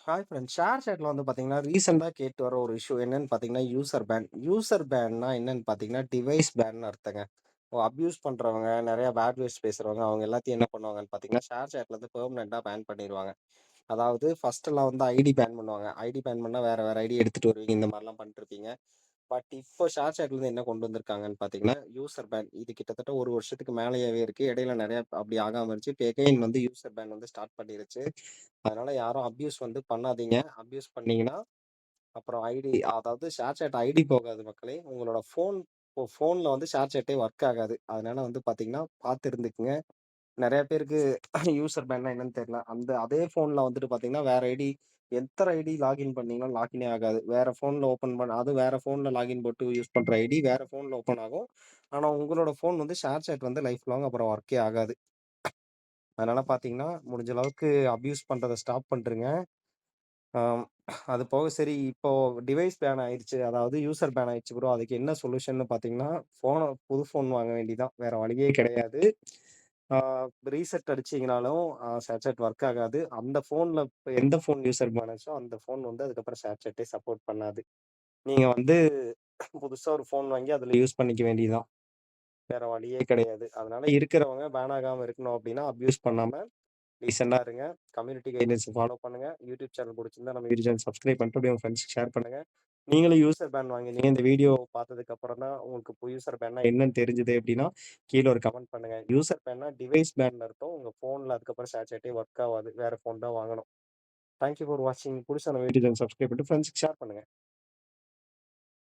Hi friends. Share சேட்ல வந்து பார்த்தீங்கன்னா, ரீசென்ட்டா கேட்டு வர ஒரு இஷ்யூ என்னன்னு பார்த்தீங்கன்னா, யூசர் பேன். யூசர் பேன்னா என்னன்னு பார்த்தீங்கன்னா, டிவைஸ் பேன்னு அர்த்தங்க. அப்யூஸ் பண்றவங்க, நெறைய பேட் வேர்ட்ஸ் பேசுறவங்க, அவங்க எல்லாத்தையும் என்ன பண்ணுவாங்கன்னு பார்த்தீங்கன்னா, ஷேர் சேட்லருந்து பெர்மனன்ட்டா பேன் பண்ணிருவாங்க. அதாவது ஃபர்ஸ்ட்டெல்லாம் வந்து ஐடி பேன் பண்ணுவாங்க. ஐடி பேன் பண்ணா வேற வேற ஐடி எடுத்துட்டு வருவீங்க. இந்த மாரிலாம் பண்ணிட்டுருப்பீங்க. பட் இப்போ ஷேர் சேட்லருந்து என்ன கொண்டு வந்திருக்காங்கன்னு பார்த்தீங்கன்னா, யூசர் பேன். இது கிட்டத்தட்ட 1 வருஷத்துக்கு மேலேயாவே இருக்கு. இடையில நெறைய அப்படி ஆகாம இருந்துச்சு. இப்ப எகைன் வந்து யூசர் பேன் வந்து ஸ்டார்ட் பண்ணிருச்சு. அதனால யாரும் அப்யூஸ் வந்து பண்ணாதீங்க. அப்யூஸ் பண்ணீங்கன்னா, அப்புறம் ஐடி அதாவது ஷேர் சாட் ஐடி போகாது மக்களே. உங்களோட ஃபோன்ல வந்து ஷேர் சாட்டே ஒர்க் ஆகாது. அதனால வந்து பார்த்தீங்கன்னா, பார்த்து இருந்துக்குங்க. நெறைய பேருக்கு யூசர் பேன்னா என்னன்னு தெரியல. அதே ஃபோன்ல வந்துட்டு பார்த்தீங்கன்னா, வேற ஐடி எத்தன ஐடி லாகின் பண்ணீங்கனாலும் லாகினே ஆகாது. வேற ஃபோன்ல ஓப்பன் பண்ண அதுவும் வேற ஃபோன்ல லாகின் போட்டு யூஸ் பண்ற ஐடி வேற ஃபோன்ல ஓப்பன் ஆகும். ஆனா, உங்களோட ஃபோன் வந்து ஷேர் சாட் வந்து லைஃப் லாங் அப்புறம் ஒர்க்கே ஆகாது. அதனால பார்த்தீங்கன்னா, முடிஞ்ச அளவுக்கு அப்யூஸ் பண்றத ஸ்டாப் பண்ருங்க. ஆம். அது போக சரி இப்போ டிவைஸ் பேன் ஆயிருச்சு. அதாவது யூசர் பேன் ஆயிருச்சு ப்ரோ. அதுக்கு என்ன சொல்யூஷன்னு பார்த்தீங்கன்னா, புது ஃபோன் வாங்க வேண்டியதான். வேற வழியே கிடையாது. ஆ ரீசெட் அடிச்சீங்கனாலும் சேட்செட் ஒர்க் ஆகாது. அந்த ஃபோன்ல இப்ப எந்த ஃபோன் யூசர் பேன் ஆச்சோ, அந்த ஃபோன் வந்து அதுக்கப்புறம் சேட்செட்டே சப்போர்ட் பண்ணாது. நீங்க வந்து புதுசா ஒரு ஃபோன் வாங்கி அதுல யூஸ் பண்ணிக்க வேண்டியதுதான். வேற வழியே கிடையாது. அதனால இருக்கிறவங்க பேன் ஆகாம இருக்கணும் அப்டின்னா, அப்யூஸ் பண்ணாம டீசென்ட்டா இருங்க. கம்யூனிட்டி கைட்லைன்ஸ ஃபாலோ பண்ணுங்க. யூடியூப் சேனல் புடிச்சிருந்தா நம்ம யூடியூப் சேனல் சப்ஸ்கிரைப் பண்ணிட்டு அப்படியே உங்க ஃப்ரெண்ட்ஸ்க்கு ஷேர் பண்ணுங்க. நீங்களும் யூசர் பேன் வாங்கினீங்க. இந்த வீடியோ பார்த்ததுக்கு அப்புறம் தான் உங்களுக்கு யூசர் பேன்னா என்னன்னு தெரிஞ்சது அப்படின்னா, கீழ ஒரு கமெண்ட் பண்ணுங்க. யூசர் பேன்னா டிவைஸ் பேன்னு அர்த்தம். உங்க ஃபோன்ல அதுக்கப்புறம் சேட்சேட்டே ஒர்க் ஆவாது. வேற ஃபோன் தான் வாங்கணும். தேங்க் யூ ஃபார் வாட்சிங். புடிச்சா நம்ம யூடியூப் சேனல் சப்ஸ்கிரைப் பண்ணிட்டு ஃப்ரெண்ட்ஸ்க்கு ஷேர் பண்ணுங்க.